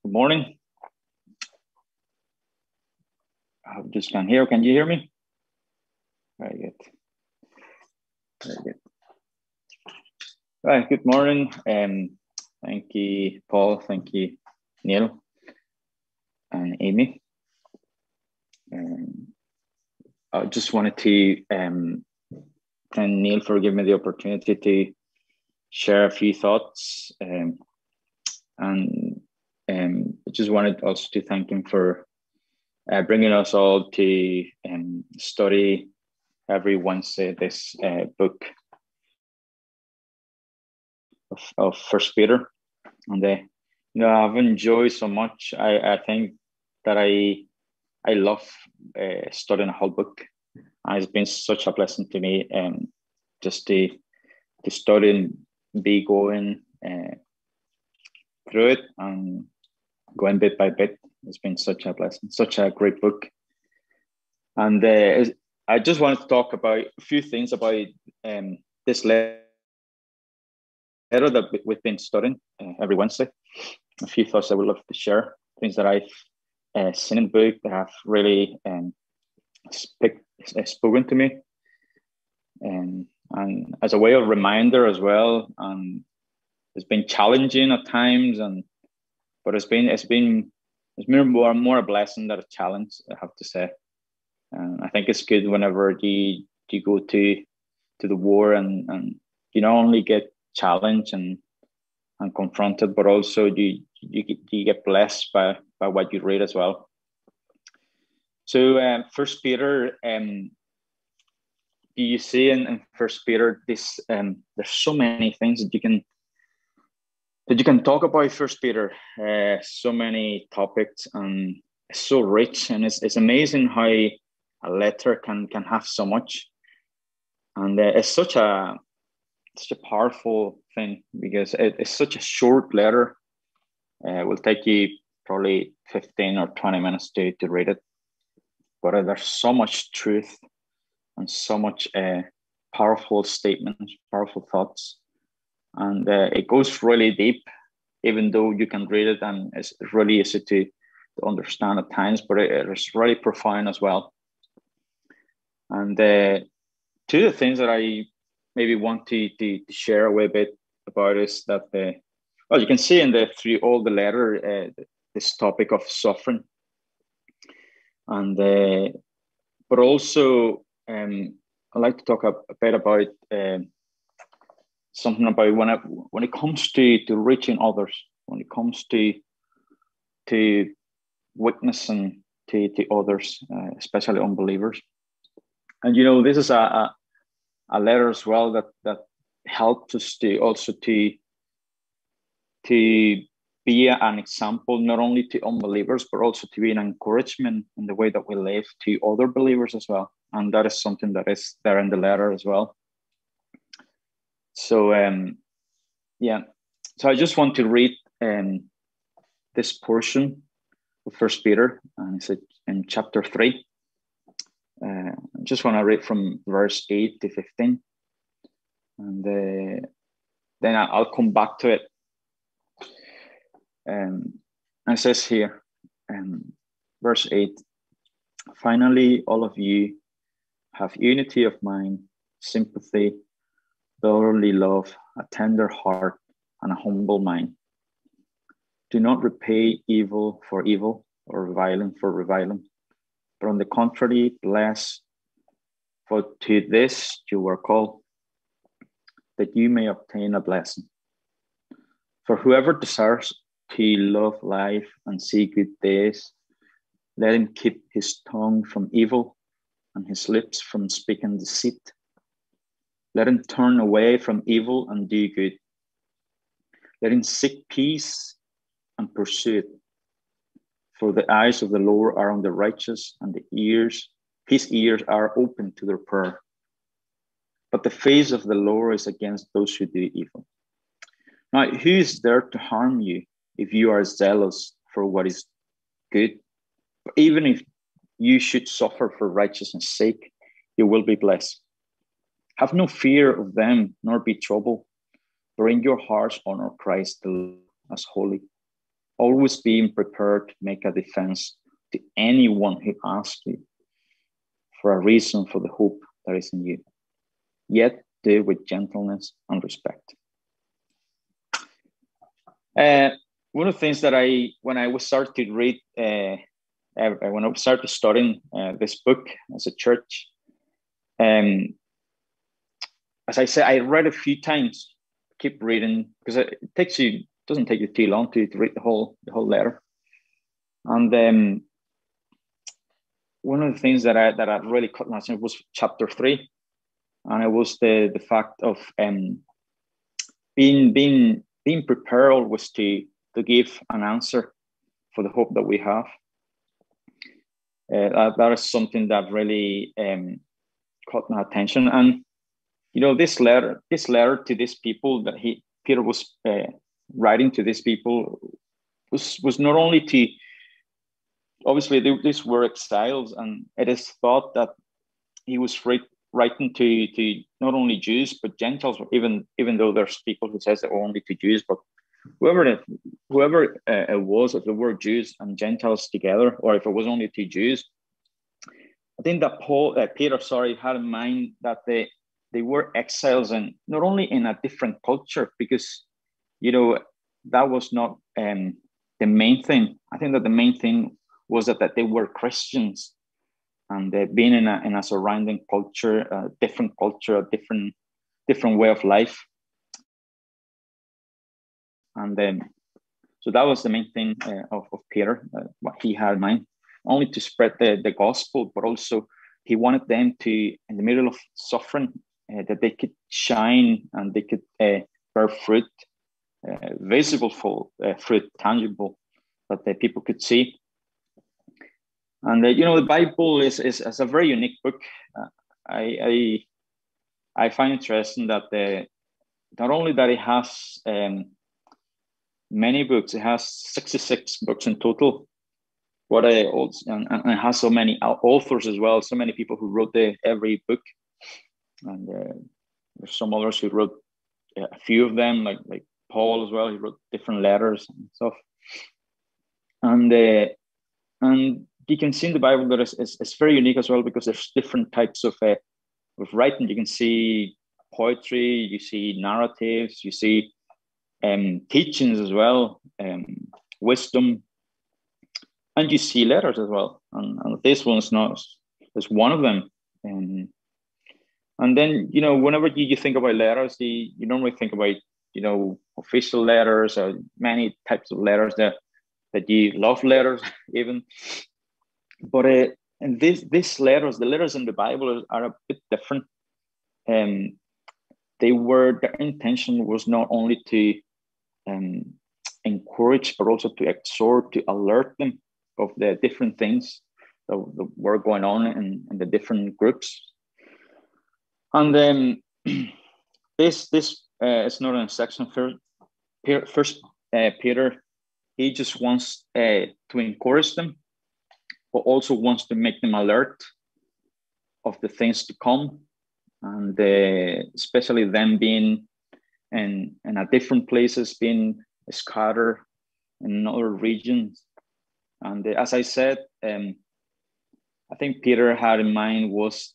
Good morning. I just can't hear. Can you hear me? Very good. Very good. Right. Good morning. Thank you, Paul. Thank you, Neil and Amy. I just wanted to thank Neil for giving me the opportunity to share a few thoughts, and I just wanted also to thank him for bringing us all to study every Wednesday this book of First Peter, and I've enjoyed so much. I think that I love studying a whole book. And it's been such a blessing to me, just to study and be going through it and going bit by bit. It's been such a blessing, such a great book. And I just wanted to talk about a few things about this letter that we've been studying every Wednesday. A few thoughts I would love to share, things that I've seen in the book that have really spoken to me, and as a way of reminder as well. And it's been challenging at times, but it's been more a blessing than a challenge, I have to say. And I think it's good whenever you go to the war and you not only get challenged and confronted, but also you get blessed by what you read as well. So First Peter, you see in First Peter this there's so many things that you can talk about First Peter, so many topics, and it's so rich, and it's amazing how a letter can have so much, and it's such a powerful thing because it's such a short letter. It will take you probably 15 or 20 minutes to read it, but there's so much truth and so much powerful statements, powerful thoughts. And it goes really deep, even though you can read it and it's really easy to understand at times, but it's really profound as well. And two of the things that I maybe want to share a wee bit about is that, you can see through all the letter, this topic of suffering. And but also I'd like to talk a bit about something about when it comes to reaching others, when it comes to witnessing to others, especially unbelievers. And this is a letter as well that helps us to also to be an example, not only to unbelievers, but also to be an encouragement in the way that we live to other believers as well. And that is something that is there in the letter as well. So, so I just want to read this portion of First Peter, and it's in chapter 3. I just want to read from verse 8 to 15, and then I'll come back to it. It says here, verse 8, finally, all of you have unity of mind, sympathy, brotherly love, a tender heart, and a humble mind. Do not repay evil for evil or reviling for reviling, but on the contrary, bless, for to this you were called, that you may obtain a blessing. For whoever desires to love life and see good days, let him keep his tongue from evil and his lips from speaking deceit. Let him turn away from evil and do good. Let him seek peace and pursue it. For the eyes of the Lord are on the righteous, and his ears are open to their prayer. But the face of the Lord is against those who do evil. Now, who is there to harm you if you are zealous for what is good? Even if you should suffer for righteousness' sake, you will be blessed. Have no fear of them, nor be troubled, for in your hearts honor Christ the Lord as holy, always being prepared to make a defense to anyone who asks you for a reason for the hope that is in you, yet do it with gentleness and respect. One of the things that when I was started to read, when I started studying this book as a church, as I said, I read a few times, keep reading, because it doesn't take you too long to read the whole letter. And one of the things that I really caught my attention was chapter 3, and it was the fact of being prepared always to give an answer for the hope that we have. That is something that really caught my attention. And this letter to these people that Peter was writing to these people was not only to, obviously these were exiles, and it is thought that he was writing to not only Jews but Gentiles, even though there's people who says that only to Jews, but whoever it was, if there were Jews and Gentiles together, or if it was only to Jews, I think that Peter had in mind that they were exiles, and not only in a different culture, because that was not the main thing. I think that the main thing was that they were Christians, and being in a surrounding culture, a different way of life. And then, so that was the main thing of Peter, what he had in mind, only to spread the gospel, but also he wanted them to, in the middle of suffering, that they could shine and they could bear fruit, visible fruit, tangible, that the people could see. And the Bible is a very unique book. I find interesting that not only that it has many books, it has 66 books in total. And it has so many authors as well, so many people who wrote every book. And there's some others who wrote a few of them, like Paul as well. He wrote different letters and stuff. And you can see in the Bible that it's very unique as well, because there's different types of writing. You can see poetry, you see narratives, you see teachings as well, wisdom, and you see letters as well. And this one's is one of them. And then, whenever you think about letters, you normally think about, official letters, or many types of letters that you love letters even. But and these letters, the letters in the Bible are a bit different. Their intention was not only to encourage, but also to exhort, to alert them of the different things that were going on in the different groups. And then this is not in a section. First, Peter, he just wants to encourage them, but also wants to make them alert of the things to come, and especially them being in a different places, being scattered in other regions. And as I said, I think Peter had in mind was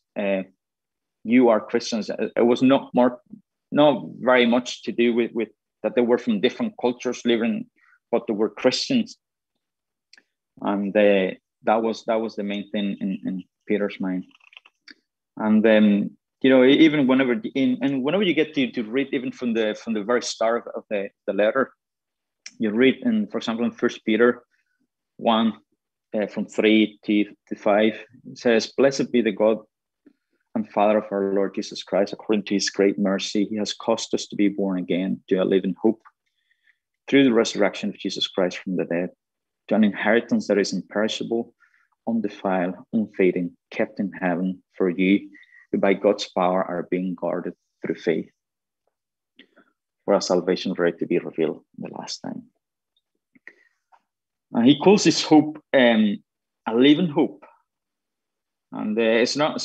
you are Christians. It was not very much to do with that they were from different cultures living, but they were Christians. And that was the main thing in Peter's mind. And then even whenever you get to read, even from the very start of the letter, you read for example in 1 Peter 1 from 3 to 5, it says, "Blessed be the God and Father of our Lord Jesus Christ. According to his great mercy, he has caused us to be born again to a living hope through the resurrection of Jesus Christ from the dead, to an inheritance that is imperishable, undefiled, unfading, kept in heaven for you, who by God's power are being guarded through faith, for our salvation ready to be revealed in the last time." And he calls this hope a living hope. And it's not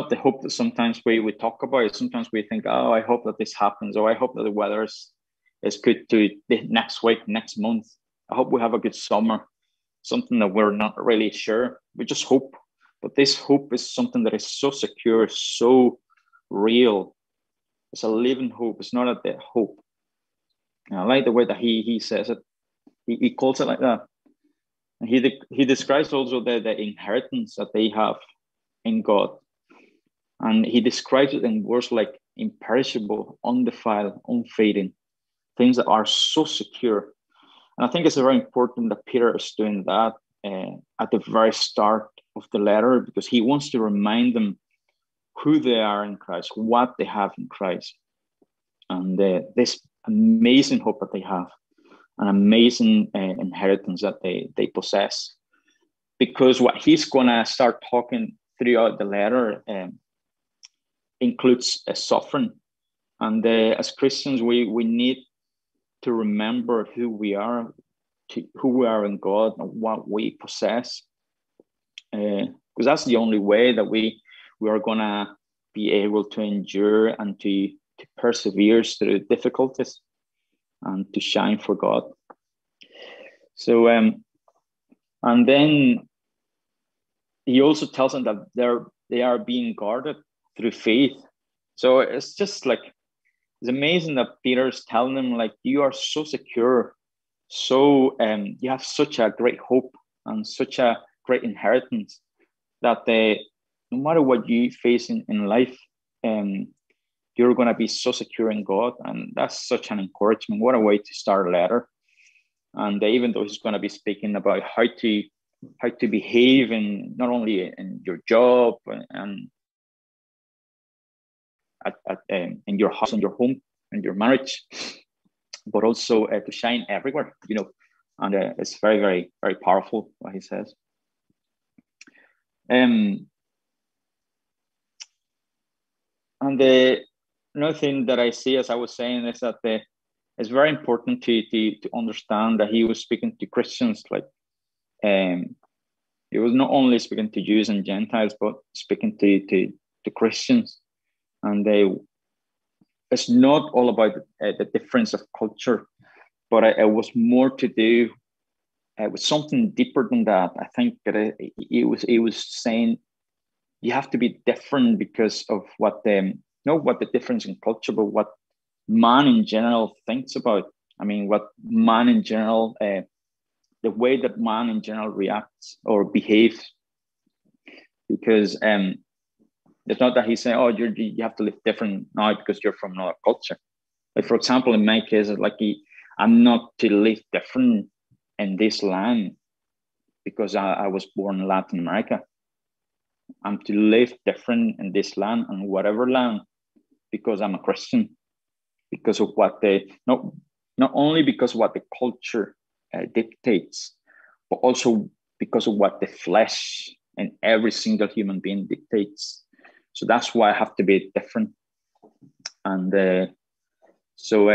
the hope that sometimes we talk about. Sometimes we think, oh, I hope that this happens, or I hope that the weather is good to next week, next month. I hope we have a good summer. Something that we're not really sure. We just hope. But this hope is something that is so secure, so real. It's a living hope. It's not a dead hope. And I like the way that he says it. He calls it like that. And he describes also the inheritance that they have in God. And he describes it in words like imperishable, undefiled, unfading, things that are so secure. And I think it's very important that Peter is doing that at the very start of the letter, because he wants to remind them who they are in Christ, what they have in Christ, and this amazing hope that they have, an amazing inheritance that they possess. Because what he's going to start talking throughout the letter includes suffering. And as Christians, we need to remember who we are in God and what we possess. Because that's the only way that we are going to be able to endure and to persevere through difficulties and to shine for God. So, and then he also tells them that they are being guarded through faith. So it's just like, it's amazing that Peter's telling them, like, you are so secure, so you have such a great hope and such a great inheritance that no matter what you face in life, you're going to be so secure in God. And that's such an encouragement. What a way to start a letter. And even though he's going to be speaking about how to behave in not only in your job and in your house and your home and your marriage, but also to shine everywhere, and it's very, very, very powerful what he says. And another thing that I see, as I was saying, is that it's very important to understand that he was speaking to Christians. Like, he was not only speaking to Jews and Gentiles, but speaking to Christians. And it's not all about the difference of culture, but it was more to do with something deeper than that. I think that it was saying you have to be different because of what not what the difference in culture, but what man in general thinks about. I mean, what man in general, the way that man in general reacts or behaves. Because it's not that he's saying, oh, you have to live different now because you're from another culture. Like, for example, in my case, like I'm not to live different in this land because I was born in Latin America. I'm to live different in this land and whatever land because I'm a Christian, because of what not only because of what the culture dictates, but also because of what the flesh and every single human being dictates. So that's why I have to be different. And so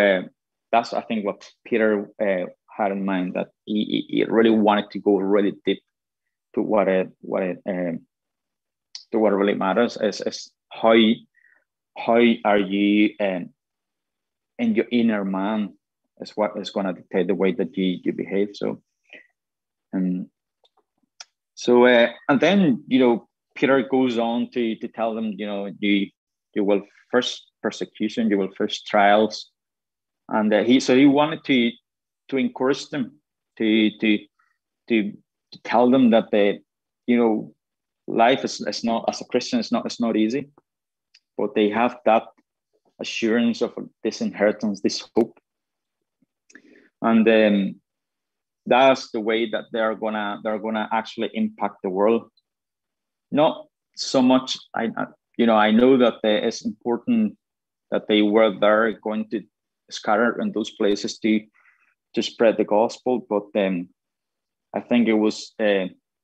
that's, I think, what Peter had in mind, that he really wanted to go really deep to what really matters is how are you in your inner man is what is going to dictate the way that you behave. So and then Peter goes on to tell them, you will first persecution, you will first trials, and he wanted to encourage them to tell them that life is not, as a Christian, it's not easy, but they have that assurance of this inheritance, this hope, and that's the way that they're gonna actually impact the world. Not so much. I know that it's important that they were there, going to scatter in those places to spread the gospel, but I think it was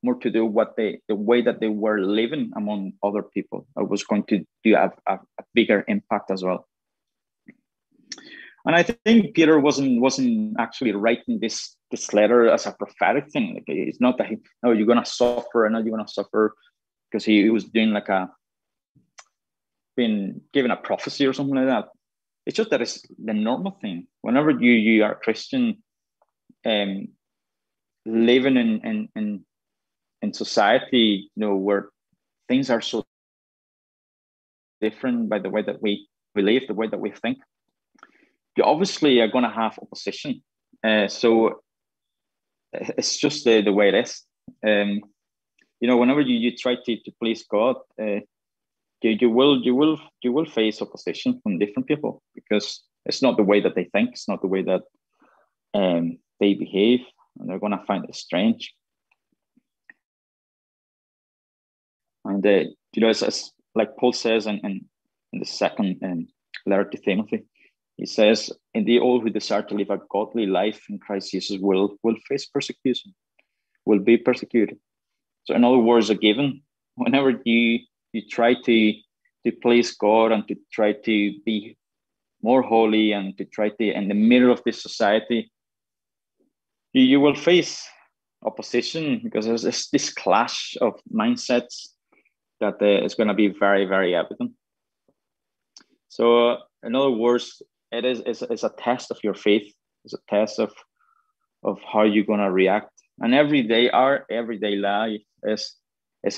more to do what the way that they were living among other people. It was going to do a bigger impact as well. And I think Peter wasn't actually writing this letter as a prophetic thing. Like, it's not that you're gonna suffer, and you're gonna suffer, because he was doing being given a prophecy or something like that. It's just that it's the normal thing. Whenever you are Christian, living in society, where things are so different by the way that we live, the way that we think, you obviously are going to have opposition. So it's just the way it is. Whenever you try to please God, you will face opposition from different people, because it's not the way that they think, it's not the way that they behave, and they're going to find it strange. And it's like Paul says in the second letter to Timothy. He says, "Indeed, all who desire to live a godly life in Christ Jesus will face persecution, will be persecuted." So, in other words, a given. Whenever you try to please God and to try to be more holy and to try to, in the middle of this society, you will face opposition, because there's this clash of mindsets that is going to be very, very evident. So, in other words, it's a test of your faith. It's a test of how you're going to react. And our everyday life is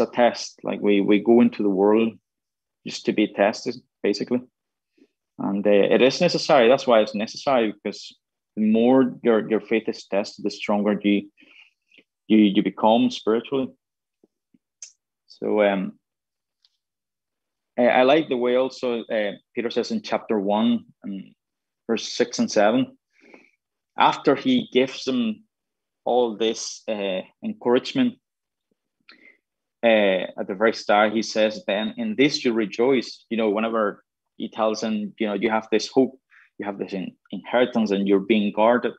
a test. Like we go into the world just to be tested, basically. And it is necessary. That's why it's necessary, because the more your faith is tested, the stronger you become spiritually. So I like the way also Peter says in chapter 1 and verse 6 and 7, after he gives them all this encouragement at the very start, he says, "Then in this you rejoice." Whenever he tells them, you have this hope, you have this inheritance, and you're being guarded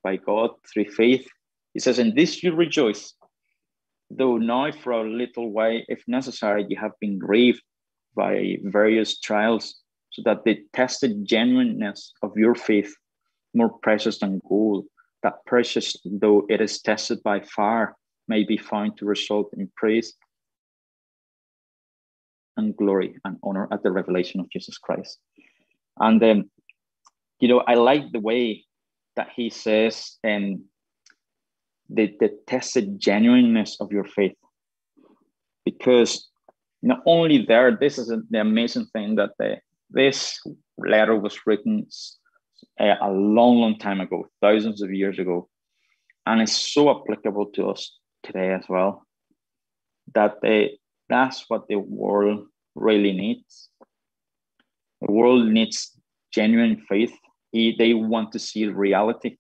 by God through faith. He says, "In this you rejoice, though now for a little while, if necessary, you have been grieved by various trials, so that the tested genuineness of your faith, more precious than gold, that precious though it is tested by fire, may be found to result in praise and glory and honor at the revelation of Jesus Christ." And I like the way that he says the tested genuineness of your faith, because not only there, this is the amazing thing, that this letter was written a long time ago, thousands of years ago, and it's so applicable to us today as well, that that's what the world really needs. The world needs genuine faith. They want to see reality.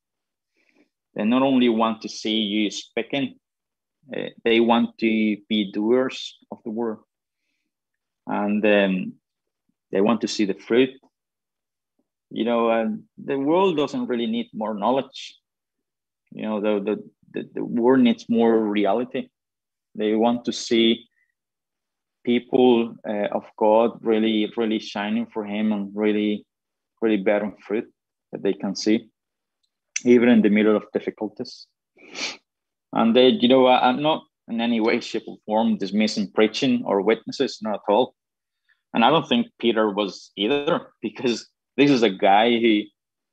They not only want to see you speaking, they want to be doers of the word. And they want to see the fruit. The world doesn't really need more knowledge. The world needs more reality. They want to see people of God really, really shining for Him, and really, really bearing fruit that they can see, even in the middle of difficulties. And I'm not in any way, shape, or form dismissing preaching or witnesses, not at all. And I don't think Peter was either, because this is a guy who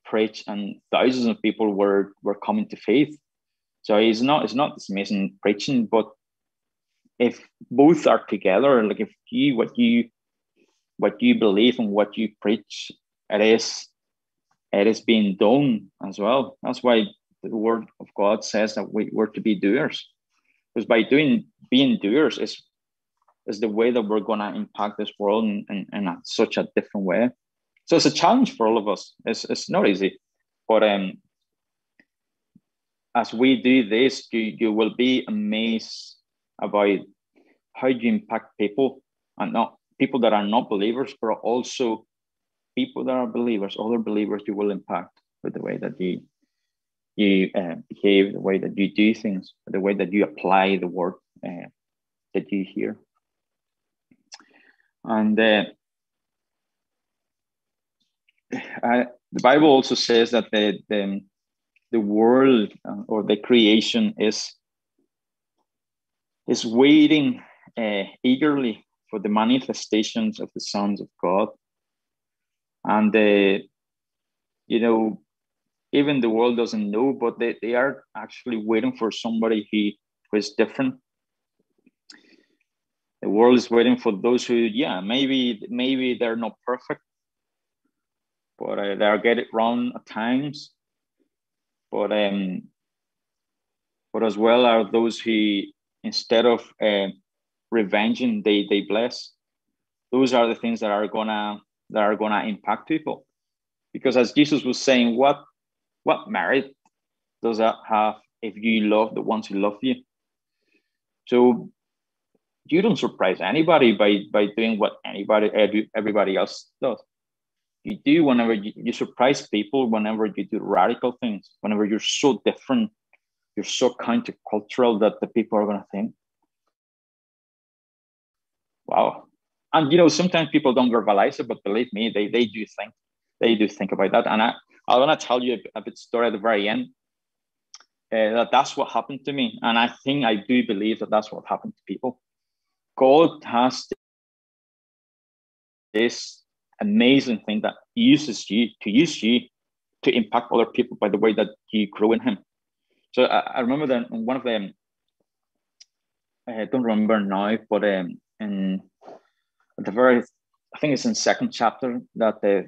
preached and thousands of people were coming to faith. So it's not dismissing preaching, but if both are together, like if what you believe and what you preach, it is being done as well. That's why the word of God says that we're to be doers, because by being doers is the way that we're going to impact this world in such a different way. So it's a challenge for all of us. It's not easy, but as we do this, you will be amazed about how you impact people, and not people that are not believers, but also people that are believers, other believers. You will impact with the way that you behave, the way that you do things, the way that you apply the word that you hear. And the Bible also says that the world or the creation is waiting eagerly for the manifestations of the sons of God. And even the world doesn't know, but they are actually waiting for somebody who is different. The world is waiting for those who, yeah, maybe they're not perfect, but they'll get it wrong at times. But as well are those who, instead of revenging, they bless. Those are the things that are gonna impact people. Because as Jesus was saying, what merit does that have if you love the ones who love you? So you don't surprise anybody by doing what everybody else does. You do whenever you surprise people, whenever you do radical things, whenever you're so different, you're so countercultural that the people are going to think, wow. And sometimes people don't verbalize it, but believe me, they do think about that. And I want to tell you a bit story at the very end. That's what happened to me, and I do believe that's what happened to people. God has this amazing thing that uses you to impact other people by the way that you grow in Him. So I remember that in one of them, I don't remember now, but in the very, I think it's in second chapter that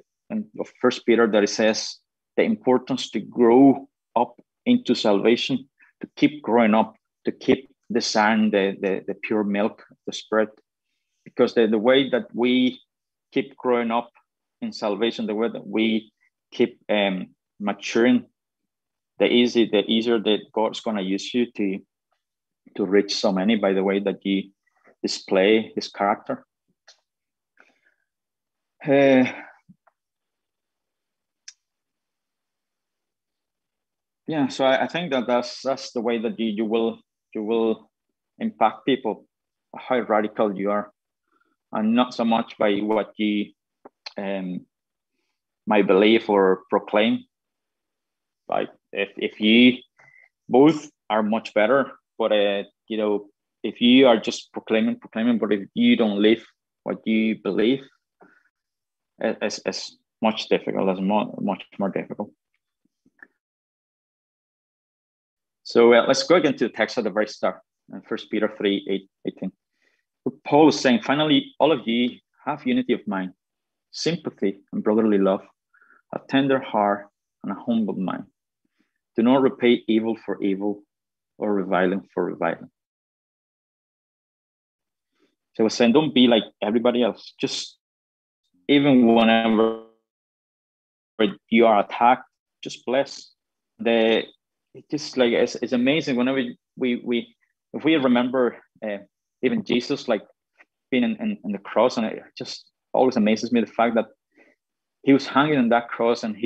of First Peter that it says the importance to grow up into salvation, to keep growing up, to keep desiring the pure milk, the Spirit, because the way that we keep growing up in salvation, the way that we keep maturing, the easier that God's going to use you to reach so many by the way that you display His character. Yeah, so I think that's the way that you will impact people, how radical you are, and not so much by what you might believe or proclaim. Like if you both are much better, but if you are just proclaiming, but if you don't live what you believe, it's much difficult. It's much more difficult. So let's go again to the text at the very start, 1 Peter 3:18. Paul is saying, finally, all of you have unity of mind, sympathy and brotherly love, a tender heart and a humble mind. Do not repay evil for evil or reviling for reviling. So we're saying, don't be like everybody else. Just even whenever you are attacked, just bless. It's amazing whenever if we remember even Jesus like being in the cross, and it just always amazes me the fact that He was hanging on that cross and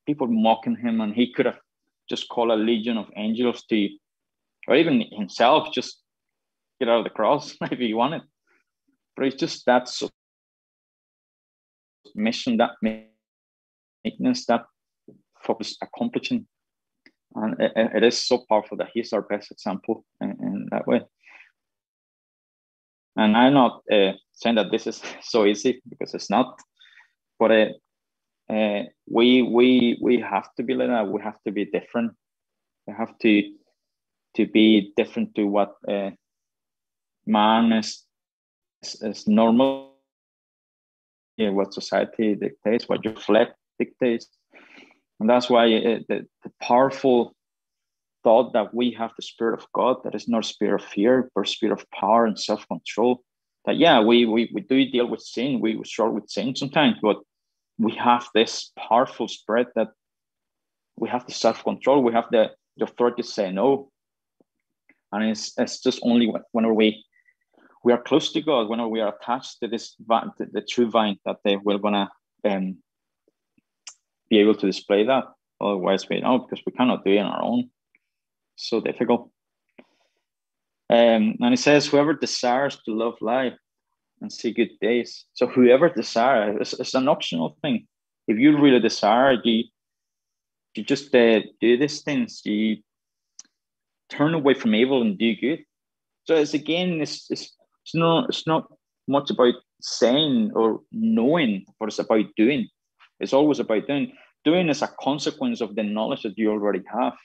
people mocking Him, and He could have just called a legion of angels or even Himself, just get out of the cross if He wanted. But it's just that submission, that meekness, that focus accomplishing. And it is so powerful that He's our best example in that way. And I'm not saying that this is so easy, because it's not. But we have to be like that. We have to be different. We have to be different to what man is normal. Yeah, what society dictates, what your flesh dictates. And that's why the powerful thought that we have the Spirit of God, that is not a spirit of fear, but a spirit of power and self-control. That, yeah, we do deal with sin. We struggle with sin sometimes, but we have this powerful Spirit that we have the self-control. We have the authority to say no. And it's just only whenever we are close to God, whenever we are attached to this vine, the true vine, that we're going to be able to display that. Otherwise, because we cannot do it on our own. So difficult. And it says, whoever desires to love life and see good days. So whoever desires, it's an optional thing. If you really desire, you just do these things. You turn away from evil and do good. So it's not much about saying or knowing, but it's about doing. It's always about doing. doing as a consequence of the knowledge that you already have.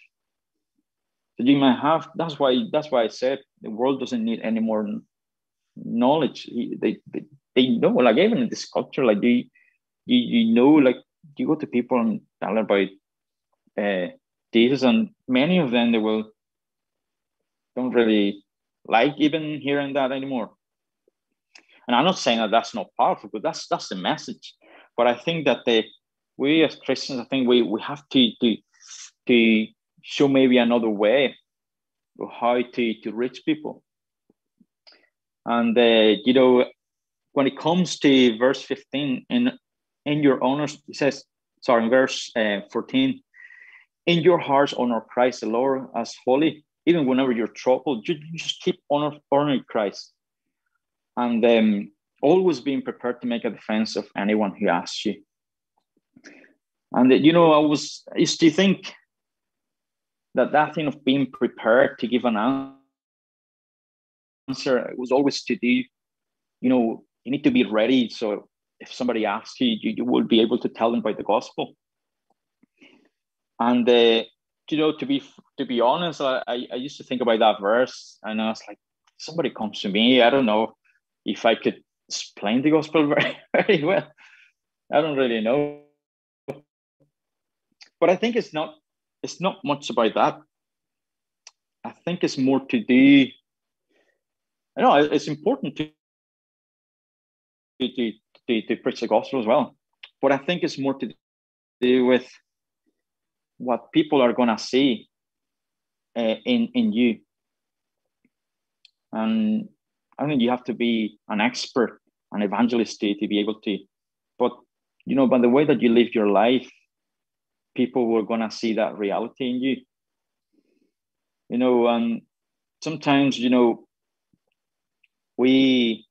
So you might have. That's why I said the world doesn't need any more knowledge. They know, like even in this culture, like you know, like you go to people and tell about Jesus, and many of them don't really like even hearing that anymore. And I'm not saying that that's not powerful, but that's the message. But I think that we as Christians, I think we have to show maybe another way of how to reach people. And you know, when it comes to verse 15 in your honors, it says, sorry, in verse 14, in your hearts honor Christ the Lord as holy. Even whenever you're troubled, you just keep honoring Christ. And always being prepared to make a defense of anyone who asks you. And you know, I used to think that thing of being prepared to give an answer was always to do, you know, you need to be ready. So if somebody asks you, you will be able to tell them about the gospel. And you know, to be honest, I used to think about that verse, and I was like, somebody comes to me, I don't know if I could explain the gospel very, very well. I don't really know. But I think it's not much about that. I think it's more to do, I know it's important to preach the gospel as well. But I think it's more to do with what people are going to see in you. And I think you have to be an expert, an evangelist to be able to. But, you know, by the way that you live your life, people were going to see that reality in you. You know, sometimes, you know, we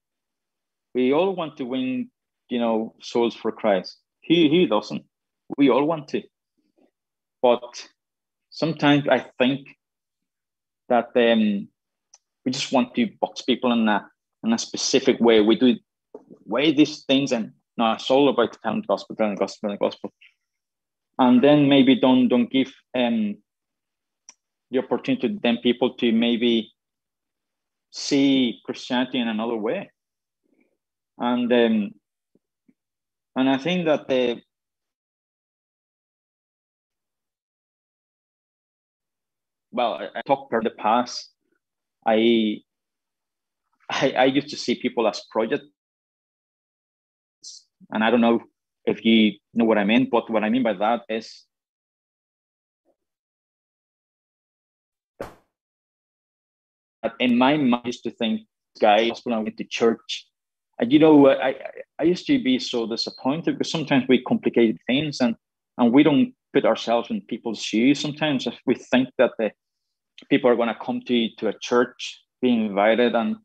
all want to win, you know, souls for Christ. He doesn't. We all want to. But sometimes I think that we just want to box people in a specific way. We do way these things, and no, it's all about telling the gospel, telling the gospel, telling the gospel. And then maybe don't give the opportunity to then people to maybe see Christianity in another way. And I think that I talked about the past. I used to see people as projects, and I don't know if you know what I mean, but what I mean by that is that in my mind, I used to think, guys, when I went to church, and you know, I used to be so disappointed because sometimes we complicate things, and we don't put ourselves in people's shoes. Sometimes if we think that the people are going to come to a church, being invited, and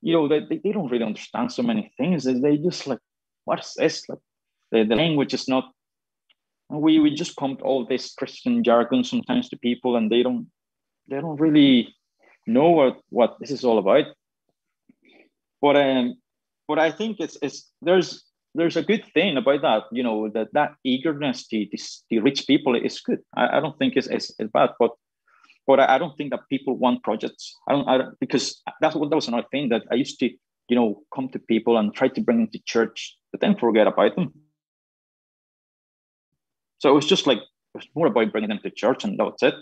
you know, they don't really understand so many things. They just like, what is this? Like the language is not. We just come to all this Christian jargon sometimes to people, and they don't really know what this is all about. But I think there's a good thing about that. You know, that eagerness to reach people is good. I don't think it's bad, but I don't think that people want projects. I don't because that was another thing that I used to, you know, come to people and try to bring them to church, but then forget about them. So it was just like, it was more about bringing them to church, and that's it.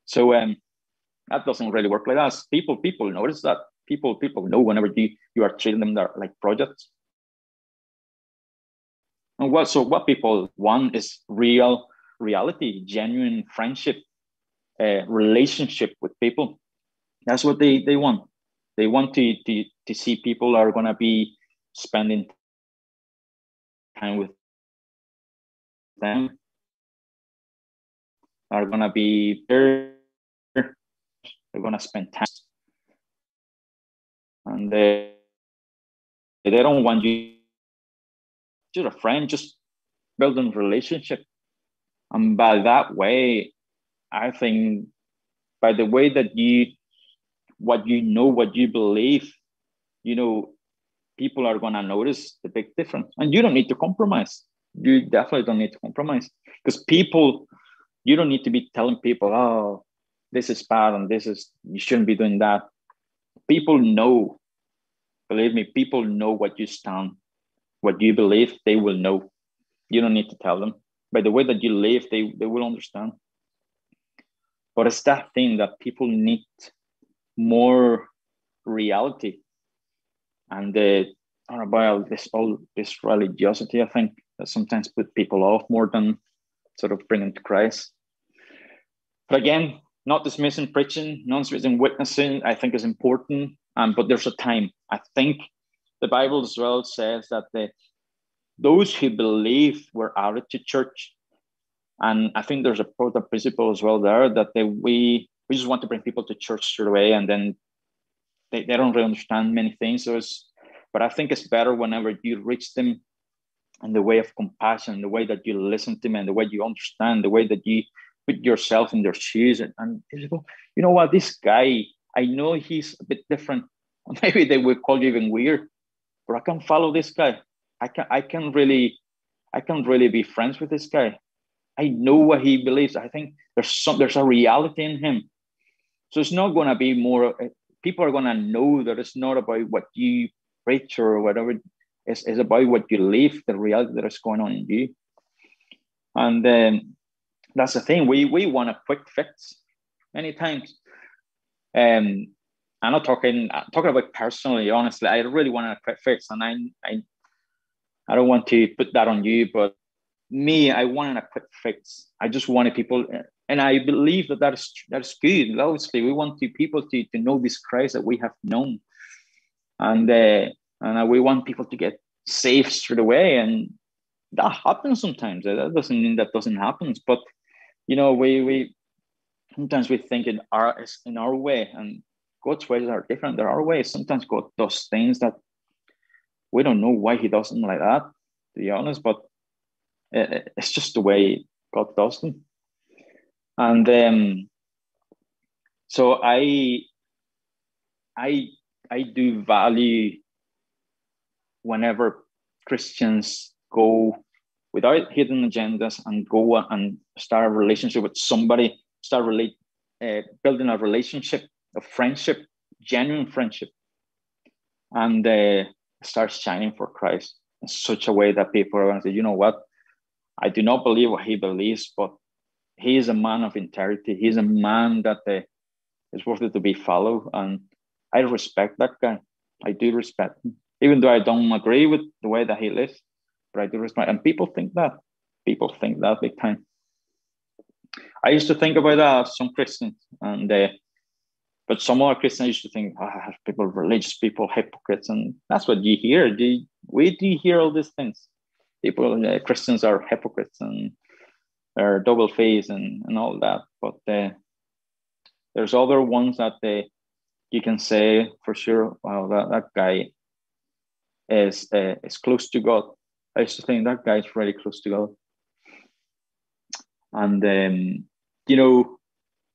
So that doesn't really work like that. People notice that. People know whenever you are treating them like projects. And what people want is reality, genuine friendship, relationship with people. That's what they want. They want to see people are going to be spending time with them, are going to be there, they're going to spend time, and they don't want you just a friend, just building a relationship. And by that way, I think by the way that what you believe, you know, people are going to notice the big difference, and you don't need to compromise. you definitely don't need to compromise, because people, you don't need to be telling people, oh, this is bad and you shouldn't be doing that. People know, believe me, people know what you stand, what you believe, they will know. You don't need to tell them. By the way that you live, they will understand. But it's that thing that people need more reality. And I don't know about all this religiosity, I think, that sometimes put people off more than sort of bringing to Christ. But again, not dismissing preaching, not dismissing witnessing, I think is important. But there's a time. I think the Bible as well says that those who believe were added to church. And I think there's a principle as well there that we just want to bring people to church straight away, and then they don't really understand many things. But I think it's better whenever you reach them in the way of compassion, the way that you listen to them, and the way you understand, the way that you put yourself in their shoes. And you go, you know what, this guy, I know he's a bit different. Maybe they would call you even weird, but I can follow this guy. I can really be friends with this guy. I know what he believes. I think there's a reality in him. So it's not going to be more. People are going to know that it's not about what you preach or whatever. It's about what you live, the reality that is going on in you. And that's the thing. We want a quick fix many times. I'm not talking about personally. Honestly, I really want a quick fix, and I don't want to put that on you, but me, I wanted a quick fix. I just wanted people, and I believe that is good. Obviously, we want people to know this Christ that we have known, and we want people to get saved straight away, and that happens sometimes. That doesn't mean that doesn't happen, but we sometimes we think in our way, and God's ways are different. There are ways. Sometimes God does things that we don't know why He does them like that, to be honest, but it's just the way God does them. And so I do value whenever Christians go without hidden agendas and go and start a relationship with somebody, building a relationship of friendship, genuine friendship, and start shining for Christ in such a way that people are going to say, you know what, I do not believe what he believes, but he is a man of integrity. He's a man that is worthy to be followed. And I respect that guy. I do respect him, even though I don't agree with the way that he lives, but I do respect. And people think that. People think that big time. I used to think about some Christians, and but some other Christians used to think, people, religious people, hypocrites, and that's what you hear. We do hear all these things. People, Christians are hypocrites and they're double-faced and all that. But there's other ones that you can say for sure, wow, that guy is close to God. I used to think that guy is really close to God. And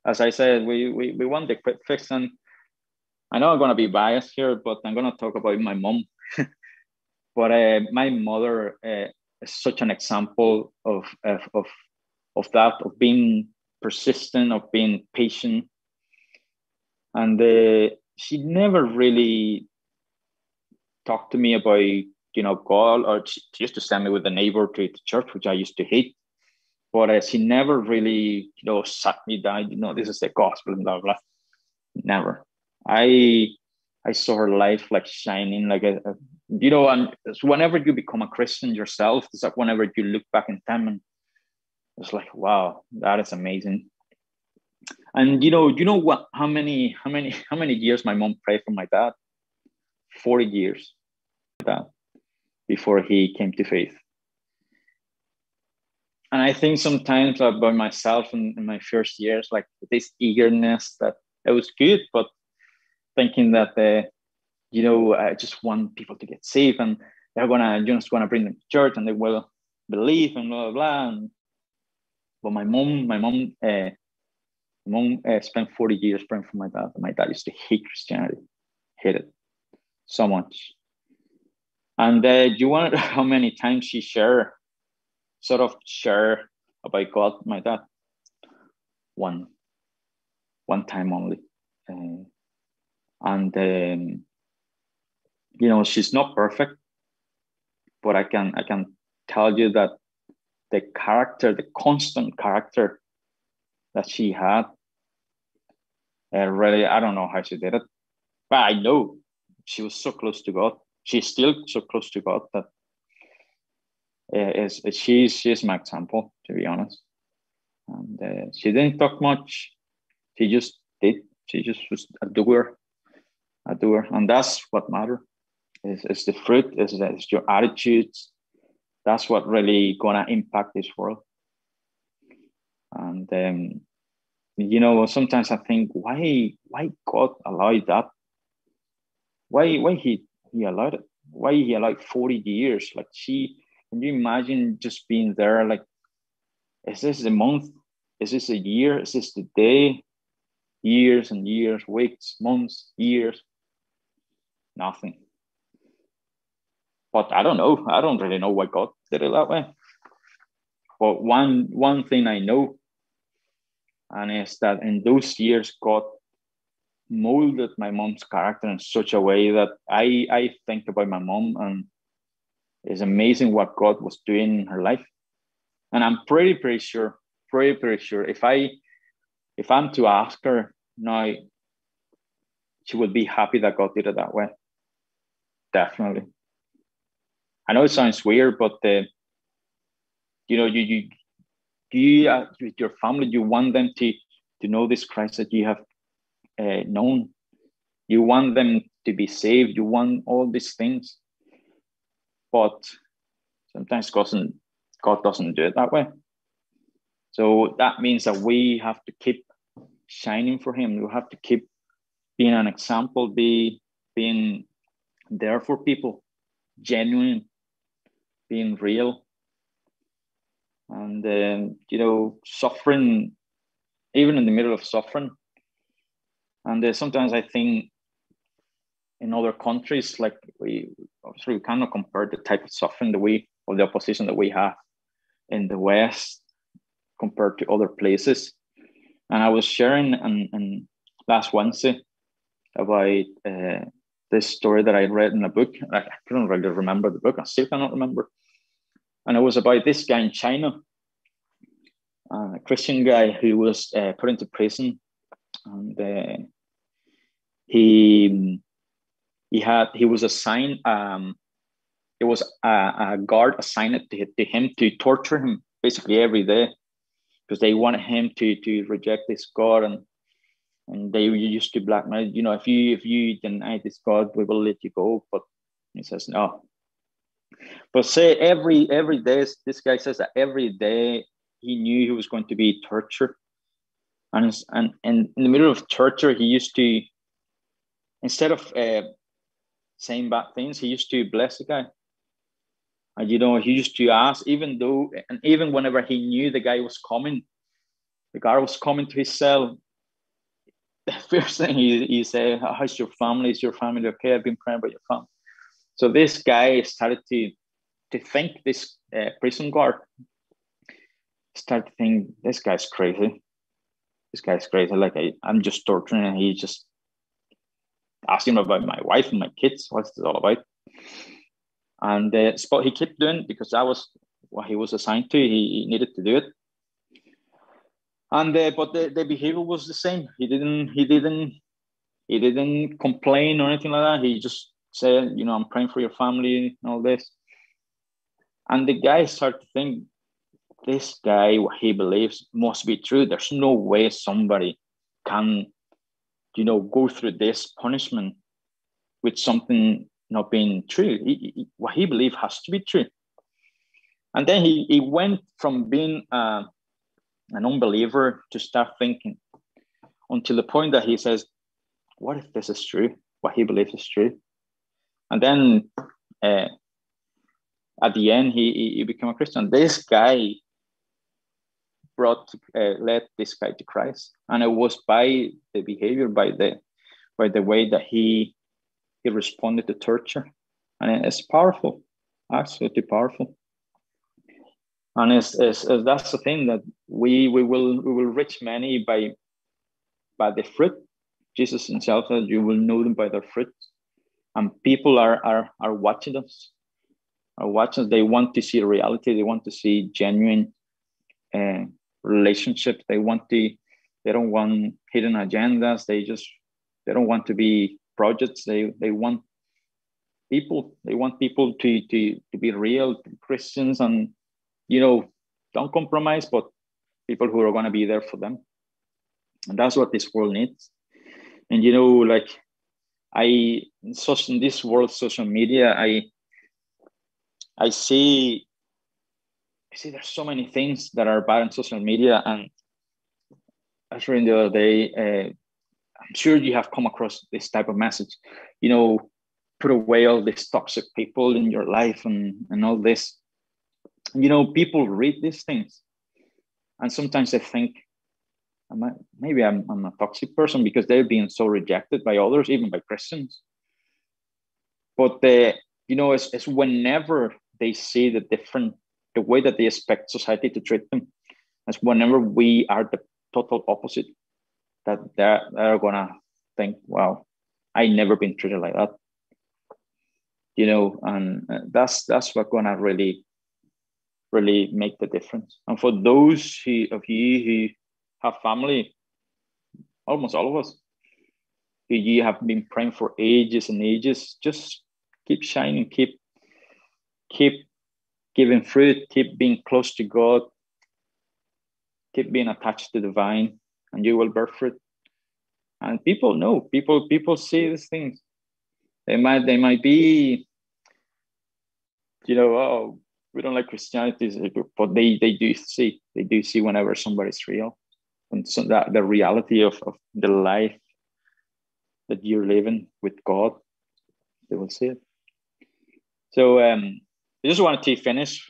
as I said, we want the quick fix. And I know I'm going to be biased here, but I'm going to talk about my mom. But my mother is such an example of that, of being persistent, of being patient. And she never really talked to me about, God, or she used to send me with a neighbor to church, which I used to hate. But she never really, sat me down, this is the gospel and blah, blah. Never. I saw her life like shining, like and whenever you become a Christian yourself, it's like whenever you look back in time and it's like, wow, that is amazing. And you know what? How many years my mom prayed for my dad? 40 years, that before he came to faith. And I think sometimes about myself in my first years, like this eagerness that it was good, but thinking that I just want people to get saved, and they're just gonna bring them to church, and they will believe and blah blah blah. But my mom spent 40 years praying for my dad. And my dad used to hate Christianity, hate it so much. And do you want to know how many times she shared sort of share about God, my dad, one time only. And she's not perfect, but I can tell you that the constant character that she had, really, I don't know how she did it, but I know she was so close to God. She's still so close to God that she's my example, to be honest. And she didn't talk much. She just did. She just was a doer, and that's what matters. It's the fruit. It's your attitudes. That's what really gonna impact this world. And sometimes I think, why God allowed that? Why he allowed it? Why he allowed 40 years? Like, can you imagine just being there? Like, is this a month? Is this a year? Is this the day? Years and years, weeks, months, years, nothing. But I don't know. I don't really know why God did it that way. But one thing I know, and is that in those years, God molded my mom's character in such a way that I think about my mom, and it's amazing what God was doing in her life. And I'm pretty sure if I'm to ask her now, she would be happy that God did it that way. Definitely. I know it sounds weird, but you with your family, you want them to know this Christ that you have known. You want them to be saved. You want all these things, but sometimes God doesn't do it that way. So that means that we have to keep shining for Him. We have to keep being an example, being there for people, genuine, being real, and suffering, even in the middle of suffering. And sometimes I think in other countries, like we cannot compare the type of suffering or the opposition that we have in the West compared to other places. And I was sharing on last Wednesday about this story that I read in a book. I couldn't really remember the book. I still cannot remember. And it was about this guy in China, a Christian guy who was put into prison, and he was assigned. It was a guard assigned to him to torture him basically every day, because they wanted him to reject this God, and they used to blackmail. If you deny this God, we will let you go. But he says no. But say every day, this guy says that every day he knew he was going to be tortured, and in the middle of torture, he used to, instead of saying bad things, he used to bless the guy. And he used to ask, even whenever he knew the guy was coming, the guard was coming to his cell, the first thing he said, how's your family? Is your family okay? I've been praying about your family. So this guy started to think, this prison guard started to think, this guy's crazy. This guy's crazy. Like, I'm just torturing, and he's just asking about my wife and my kids. What's this all about? And but he kept doing it because that was what he was assigned to. He needed to do it. And but the behavior was the same. He didn't complain or anything like that. He just said, I'm praying for your family and all this. And the guy started to think, this guy, what he believes must be true. There's no way somebody can, go through this punishment with something not being true. What he believes has to be true. And then he went from being an unbeliever to start thinking, until the point that he says, what if this is true? What he believes is true? And then at the end, he became a Christian. This guy led this guy to Christ, and it was by the behavior, by the way that he responded to torture, and it's powerful, absolutely powerful. And that's the thing, that we will reach many by the fruit. Jesus himself said, "You will know them by their fruit." And people are watching us. Are watching. They want to see reality. They want to see genuine relationships. They don't want hidden agendas. They don't want to be projects. They want people. They want people to be real, to be Christians, and don't compromise, but people who are going to be there for them. And that's what this world needs. And like in this world, social media, I see there's so many things that are bad on social media. And I was reading the other day, I'm sure you have come across this type of message, put away all these toxic people in your life and all this. People read these things, and sometimes they think, maybe I'm a toxic person, because they're being so rejected by others, even by Christians. But it's whenever they see the way that they expect society to treat them, it's whenever we are the total opposite, that they're gonna think, wow, I never been treated like that. And that's what's gonna really make the difference. And for those of you who have family, almost all of us, who you have been praying for ages and ages, just keep shining, keep giving fruit, keep being close to God, keep being attached to the vine, and you will bear fruit. And people know, people see these things. They might be, oh, we don't like Christianity, but they do see whenever somebody's real, and so that the reality of the life that you're living with God, they will see it. So I just wanted to finish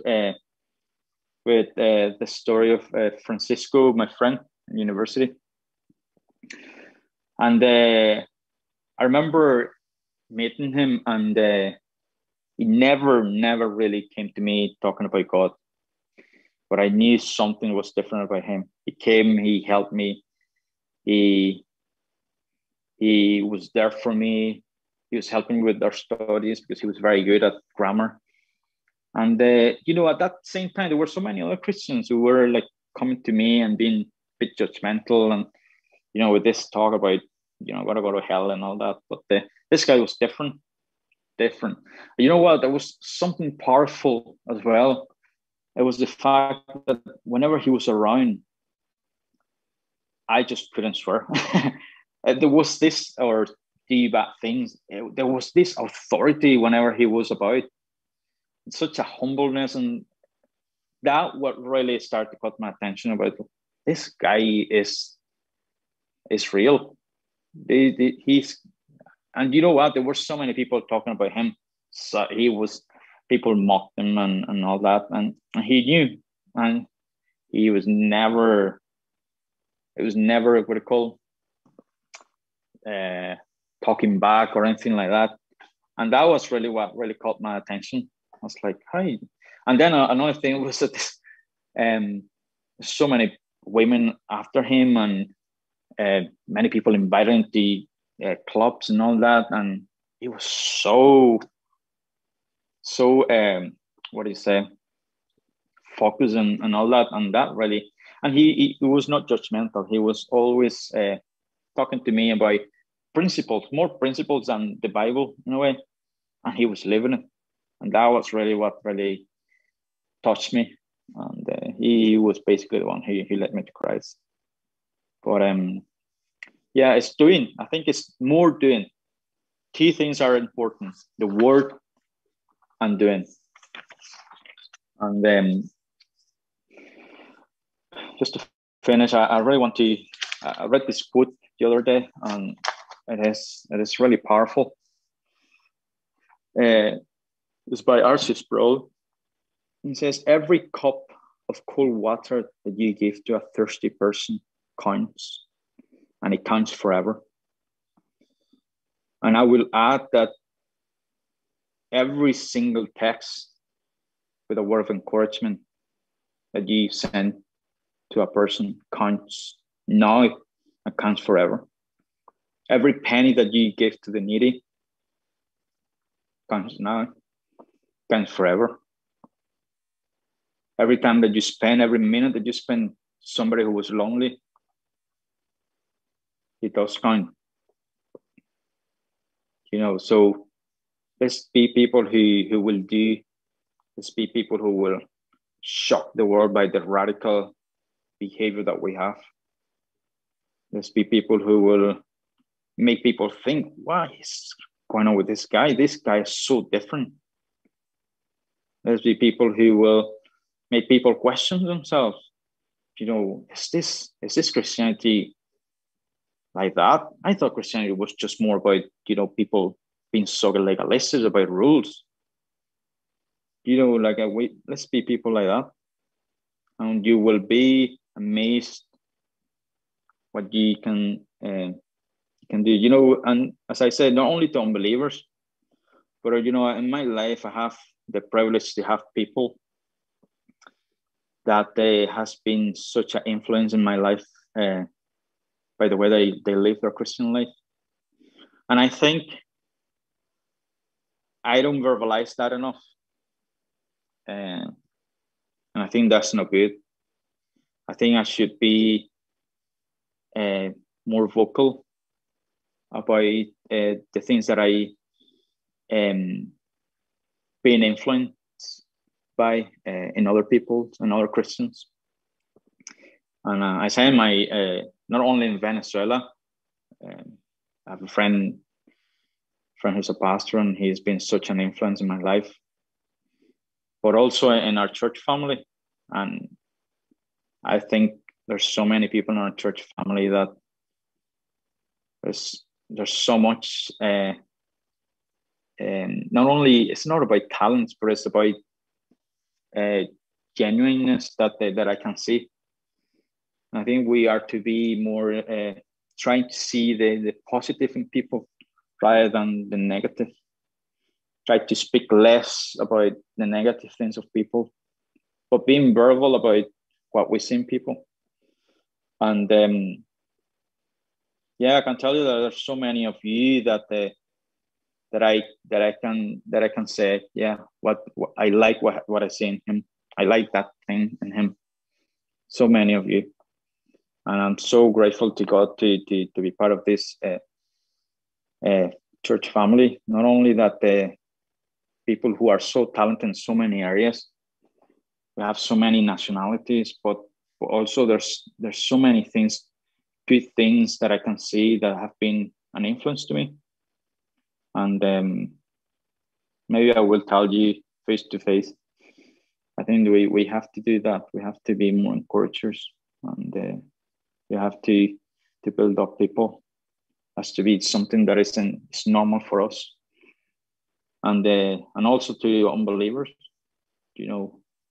with the story of Francisco, my friend in university. And I remember meeting him, and he never really came to me talking about God. But I knew something was different about him. He came, he helped me. He was there for me. He was helping with our studies because he was very good at grammar. And, at that same time, there were so many other Christians who were like coming to me and being a bit judgmental. And, with this talk about, gotta go to hell and all that. But this guy was different. You know what? There was something powerful as well. It was the fact that whenever he was around, I just couldn't swear. There was this, or do bad things. There was this authority whenever he was about. Such a humbleness, and that what really started to cut my attention about this guy is real. He's, and you know what? There were so many people talking about him. So people mocked him and all that, and he knew, and he was never. It was never what I call talking back or anything like that, and that was really what really caught my attention. I was like, "Hi," and then another thing was that so many women after him, and many people invited him to clubs and all that, and he was so what do you say, focused and all that, and that really, and he was not judgmental. He was always talking to me about more principles than the Bible in a way, and he was living it, and that was really what really touched me. And he was basically the one who led me to Christ. But yeah, it's doing. I think it's more doing. Key things are important: the word and doing. And then just to finish, I really want to. I read this quote the other day, and it is really powerful. It's by R.C. Sproul. He says, "Every cup of cold water that you give to a thirsty person counts, and it counts forever." And I will add that every single text with a word of encouragement that you send to a person counts now and counts forever. Every penny that you give to the needy counts now, counts forever. Every time that you spend, every minute that you spend somebody who was lonely, it does count. So let's be people who will do, let's be people who will shock the world by the radical behavior that we have. Let's be people who will make people think, what is going on with this guy? This guy is so different. Let's be people who will make people question themselves. Is this Christianity like that? I thought Christianity was just more about, people being so legalistic about rules. Let's be people like that. And you will be amazed what you can do. And as I said, not only to unbelievers, but, in my life, I have the privilege to have people that has been such an influence in my life by the way they live their Christian life. And I think I don't verbalize that enough. And I think that's not good. I think I should be more vocal about the things that I being influenced by in other people and other Christians. And I say not only in Venezuela, I have a friend who's a pastor, and he's been such an influence in my life, but also in our church family. And I think there's so many people in our church family that there's so much, not only, it's not about talents, but it's about genuineness that I can see. I think we are to be more trying to see the positive in people rather than the negative. Try to speak less about the negative things of people, but being verbal about what we see in people. And I can tell you that there's so many of you that I can say, what I like what I see in him. I like that thing in him. So many of you. And I'm so grateful to God to be part of this church family. Not only that people who are so talented in so many areas, we have so many nationalities, but also there's so many things, good things that I can see that have been an influence to me. And maybe I will tell you face to face. I think we have to do that. We have to be more encouragers, and we have to build up people. It has to be something that is normal for us, and also to unbelievers.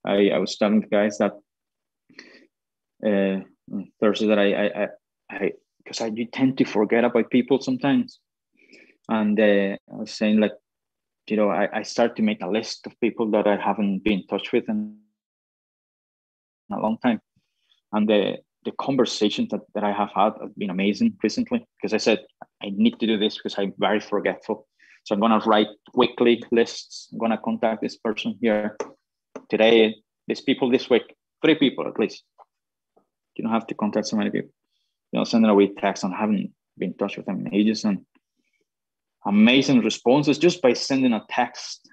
I was telling the guys that Thursday that I because I do tend to forget about people sometimes, and I was saying, like, I start to make a list of people that I haven't been in touch with in a long time, and the conversations that I have had have been amazing recently, because I said I need to do this because I'm very forgetful. So I'm going to write weekly lists. I'm going to contact this person here today, these people this week, 3 people at least. You don't have to contact so many people. Sending away text, and haven't been in touch with them in ages, and amazing responses just by sending a text,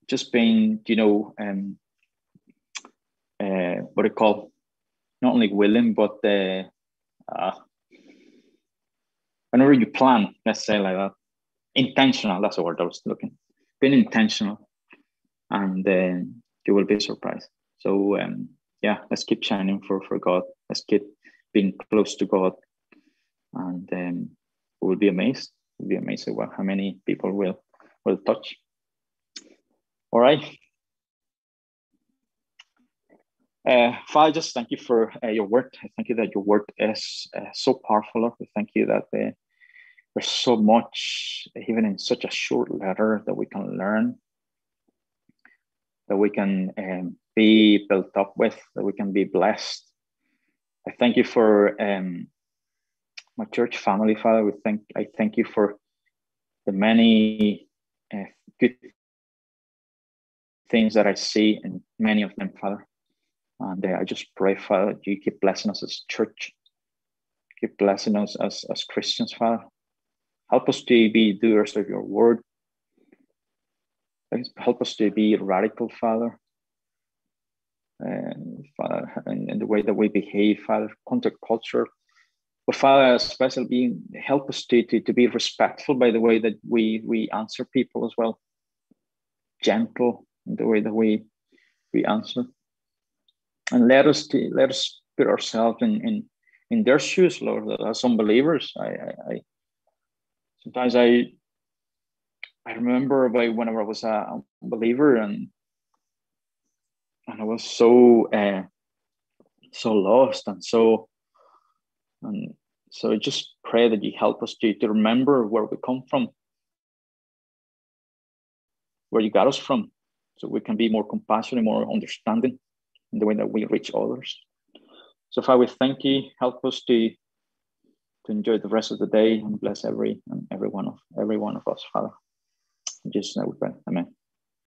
just being, what do you call, not only willing, but whenever you plan, let's say like that, intentional, that's the word I was looking, being intentional, and you will be surprised. So let's keep shining for God. Let's keep being close to God, and we'll be amazed. We'll be amazed at how many people will touch. All right. Father, just thank you for your word. I thank you that your word is so powerful. I thank you that there's so much, even in such a short letter, that we can learn, that we can be built up with, that we can be blessed. I thank you for my church family, Father. I thank you for the many good things that I see in many of them, Father. And I just pray, Father, you keep blessing us as church. Keep blessing us as Christians, Father. Help us to be doers of your word. Help us to be radical, Father. Father, in the way that we behave, Father, counterculture. But Father, especially help us to be respectful by the way that we answer people as well. Gentle in the way that we answer. And let us put ourselves in their shoes, Lord, as unbelievers. I sometimes I remember whenever I was a believer and I was so lost and so I just pray that you help us to remember where we come from, where you got us from, so we can be more compassionate, more understanding in the way that we reach others. So Father, we thank you. Help us to enjoy the rest of the day and bless every one of us, Father. In Jesus' name we pray. Amen.